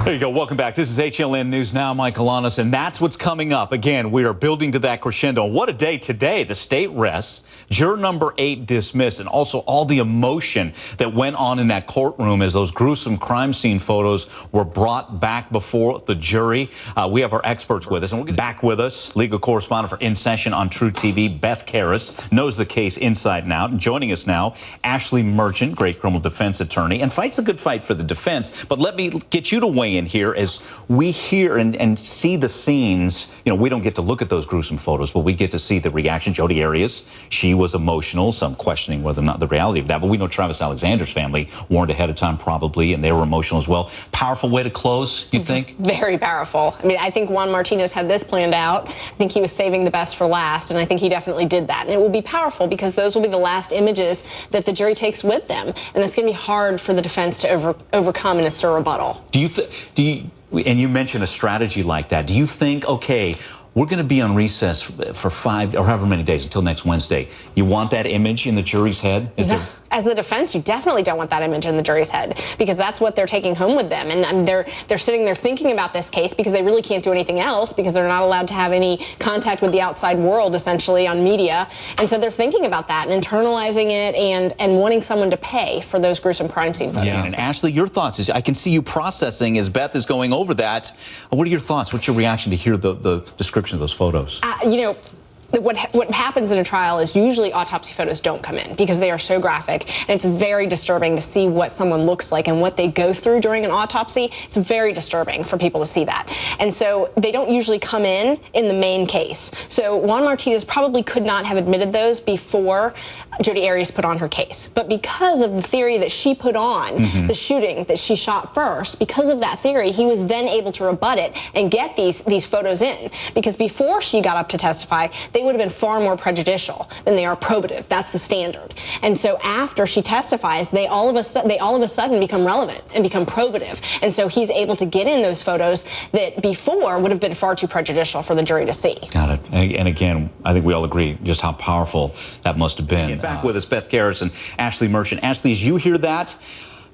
There you go. Welcome back. This is HLN News Now. Michael Anas, and that's what's coming up. Again, we are building to that crescendo. What a day today. The state rests, juror number 8 dismissed, and also all the emotion that went on in that courtroom as those gruesome crime scene photos were brought back before the jury. We have our experts with us, and we're going to back with us, legal correspondent for In Session on True TV, Beth Karas, knows the case inside and out. And joining us now, Ashleigh Merchant, great criminal defense attorney, and fights a good fight for the defense. But let me get you to weigh in here as we hear and see the scenes. You know, we don't get to look at those gruesome photos, but we get to see the reaction. Jodi Arias, she was emotional, some questioning whether or not the reality of that. But we know Travis Alexander's family warned ahead of time probably, and they were emotional as well. Powerful way to close, you think? Very powerful. I mean, I think Juan Martinez had this planned out. I think he was saving the best for last, and I think he definitely did that. And it will be powerful because those will be the last images that the jury takes with them, and that's going to be hard for the defense to overcome in a rebuttal. And you mentioned a strategy like that. Do you think, okay, we're going to be on recess for 5 or however many days until next Wednesday. You want that image in the jury's head? As the defense, you definitely don't want that image in the jury's head because that's what they're taking home with them. And they're sitting there thinking about this case because they really can't do anything else because they're not allowed to have any contact with the outside world, essentially, on media. And so they're thinking about that and internalizing it and wanting someone to pay for those gruesome crime scene photos. Yeah, and Ashleigh, your thoughts? I can see you processing as Beth is going over that. What are your thoughts? What's your reaction to hear the description of those photos? You know, what happens in a trial is usually autopsy photos don't come in because they are so graphic, and it's very disturbing to see what someone looks like and what they go through during an autopsy. It's very disturbing for people to see that. And so they don't usually come in the main case. So Juan Martinez probably could not have admitted those before Jodi Arias put on her case. But because of the theory that she put on, the shooting that she shot first, because of that theory, he was then able to rebut it and get these photos in. Because before she got up to testify, they would have been far more prejudicial than they are probative. That's the standard. And so after she testifies, they all of a sudden become relevant and become probative. And so he's able to get in those photos that before would have been far too prejudicial for the jury to see. Got it. And again, I think we all agree just how powerful that must have been. Back with us, Beth Karas and Ashleigh Merchant. Ashleigh, as you hear that,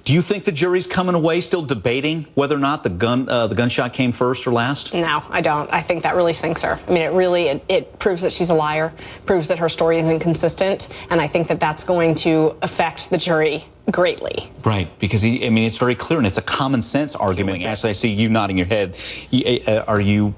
do you think the jury's coming away still debating whether or not the gunshot came first or last? No, I don't. I think that really sinks her. I mean, it proves that she's a liar, proves that her story is inconsistent, and I think that that's going to affect the jury greatly. Right, because it's very clear, and it's a common sense argument. Ashleigh, I see you nodding your head. Are you?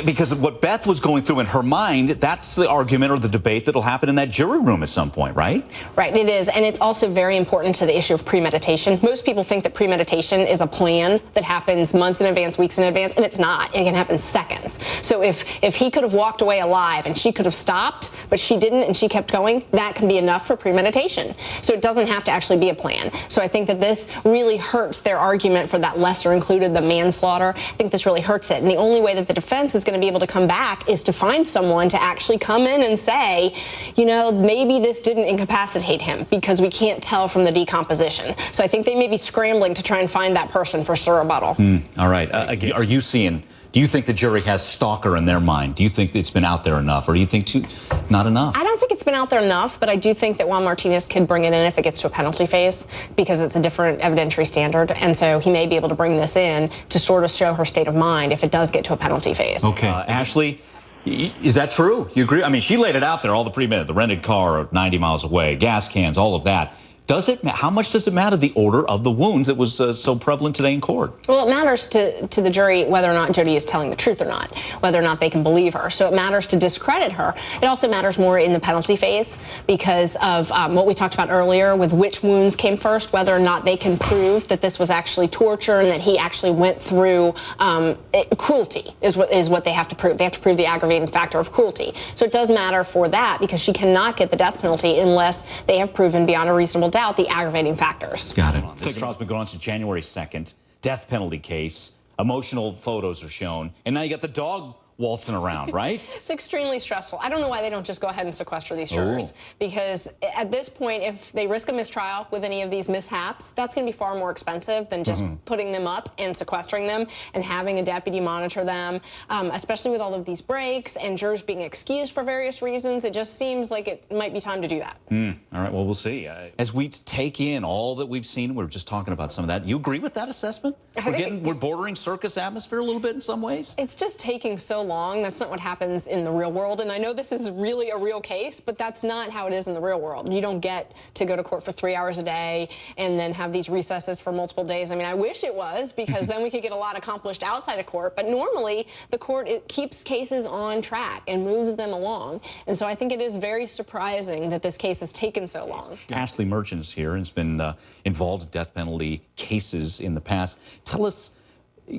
Because what Beth was going through in her mind, that's the argument or the debate that'll happen in that jury room at some point, right? Right, it is. And it's also very important to the issue of premeditation. Most people think that premeditation is a plan that happens months in advance, weeks in advance, and it's not. It can happen seconds. So if he could have walked away alive and she could have stopped, but she didn't and she kept going, that can be enough for premeditation. So it doesn't have to actually be a plan. So I think that this really hurts their argument for that lesser included, the manslaughter. I think this really hurts it. And the only way that the defense is going to be able to come back is to find someone to actually come in and say, you know, maybe this didn't incapacitate him because we can't tell from the decomposition. So I think they may be scrambling to try and find that person for rebuttal. All right. Again, do you think the jury has stalker in their mind? Do you think it's been out there enough, or do you think not enough? I don't think it's been out there enough, but I do think that Juan Martinez could bring it in if it gets to a penalty phase because it's a different evidentiary standard, and so he may be able to bring this in to sort of show her state of mind if it does get to a penalty phase. Okay. Ashleigh, is that true? You agree? I mean, she laid it out there, all the premeditated, the rented car 90 miles away, gas cans, all of that. How much does it matter, the order of the wounds that was so prevalent today in court? Well, it matters to the jury whether or not Jodi is telling the truth or not, whether or not they can believe her. So it matters to discredit her. It also matters more in the penalty phase because of what we talked about earlier with which wounds came first, whether or not they can prove that this was actually torture and that he actually went through cruelty is what they have to prove. They have to prove the aggravating factor of cruelty. So it does matter for that because she cannot get the death penalty unless they have proven beyond a reasonable doubt the aggravating factors. Got it. This trial's been going on since January 2nd. Death penalty case. Emotional photos are shown. And now you got the dog waltzing around, right? It's extremely stressful. I don't know why they don't just go ahead and sequester these jurors, because at this point, if they risk a mistrial with any of these mishaps, that's going to be far more expensive than just putting them up and sequestering them and having a deputy monitor them, especially with all of these breaks and jurors being excused for various reasons. It just seems like it might be time to do that. All right, well, we'll see. As we take in all that we've seen, we're just talking about some of that. You agree with that assessment? We're bordering circus atmosphere a little bit in some ways? It's just taking so long. That's not what happens in the real world. And I know this is really a real case, but that's not how it is in the real world. You don't get to go to court for 3 hours a day and then have these recesses for multiple days. I mean, I wish it was, because then we could get a lot accomplished outside of court. But normally, the court, it keeps cases on track and moves them along. And so I think it is very surprising that this case has taken so long. Ashleigh Merchant's here and has been involved in death penalty cases in the past. Tell us,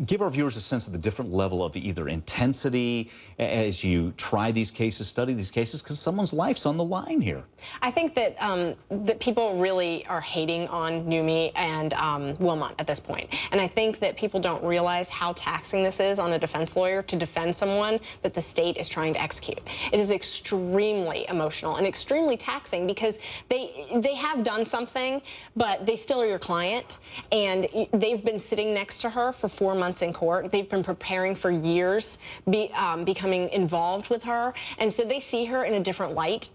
give our viewers a sense of the different level of either intensity as you try these cases, study these cases, because someone's life's on the line here. I think that that people really are hating on Numi and Wilmot at this point. And I think that people don't realize how taxing this is on a defense lawyer to defend someone that the state is trying to execute. It is extremely emotional and extremely taxing, because they have done something, but they still are your client, and they've been sitting next to her for 4 months in court. They've been preparing for years, becoming involved with her, and so they see her in a different light,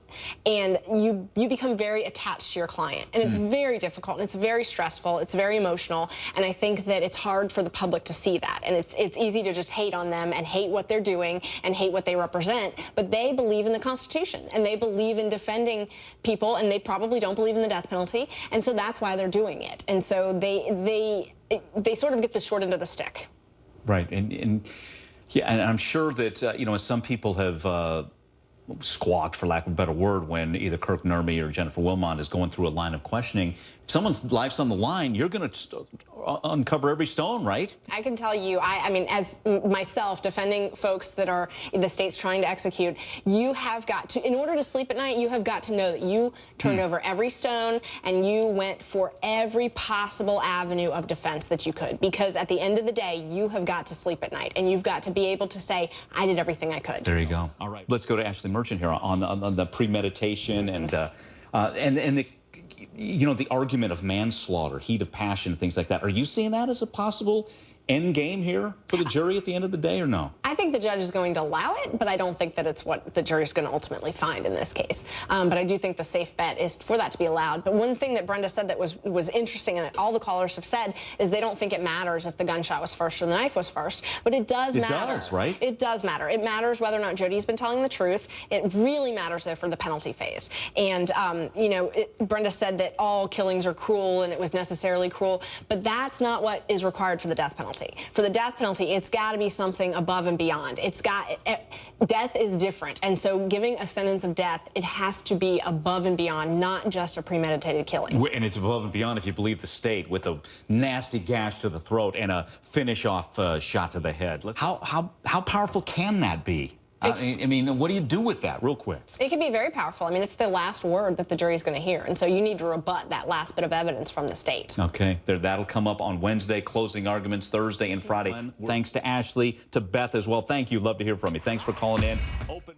and you become very attached to your client, and it's very difficult, and it's very stressful, it's very emotional, and I think that it's hard for the public to see that, and it's easy to just hate on them and hate what they're doing and hate what they represent, but they believe in the Constitution, and they believe in defending people, and they probably don't believe in the death penalty, and so that's why they're doing it, and so they sort of get the short end of the stick. Right, and I'm sure that as some people have squawked, for lack of a better word, when either Kirk Nurmi or Jennifer Wilmot is going through a line of questioning, if someone's life's on the line, you're going to uncover every stone, right? I can tell you, I mean, as myself defending folks that are the state's trying to execute, you have got to, in order to sleep at night, you have got to know that you turned over every stone and you went for every possible avenue of defense that you could. Because at the end of the day, you have got to sleep at night, and you've got to be able to say, I did everything I could. There you go. All right, let's go to Ashleigh Merchant here on the premeditation and the the argument of manslaughter, heat of passion, things like that. Are you seeing that as a possible end game here for the jury at the end of the day, or no? I think the judge is going to allow it, but I don't think that it's what the jury's going to ultimately find in this case. But I do think the safe bet is for that to be allowed. But one thing that Brenda said that was interesting, and all the callers have said, is they don't think it matters if the gunshot was first or the knife was first. But it does matter. It does, right? It does matter. It matters whether or not Jody's been telling the truth. It really matters, though, for the penalty phase. And, Brenda said that all killings are cruel and it was necessarily cruel, but that's not what is required for the death penalty. For the death penalty, it's got to be something above and beyond. Death is different, and so giving a sentence of death, it has to be above and beyond, not just a premeditated killing. And it's above and beyond if you believe the state, with a nasty gash to the throat and a finish-off shot to the head. How powerful can that be? I mean, what do you do with that, real quick? It can be very powerful. I mean, it's the last word that the jury's going to hear, and so you need to rebut that last bit of evidence from the state. Okay, that'll come up on Wednesday, closing arguments Thursday and Friday. Thanks to Ashleigh, to Beth as well. Thank you. Love to hear from you. Thanks for calling in. Open.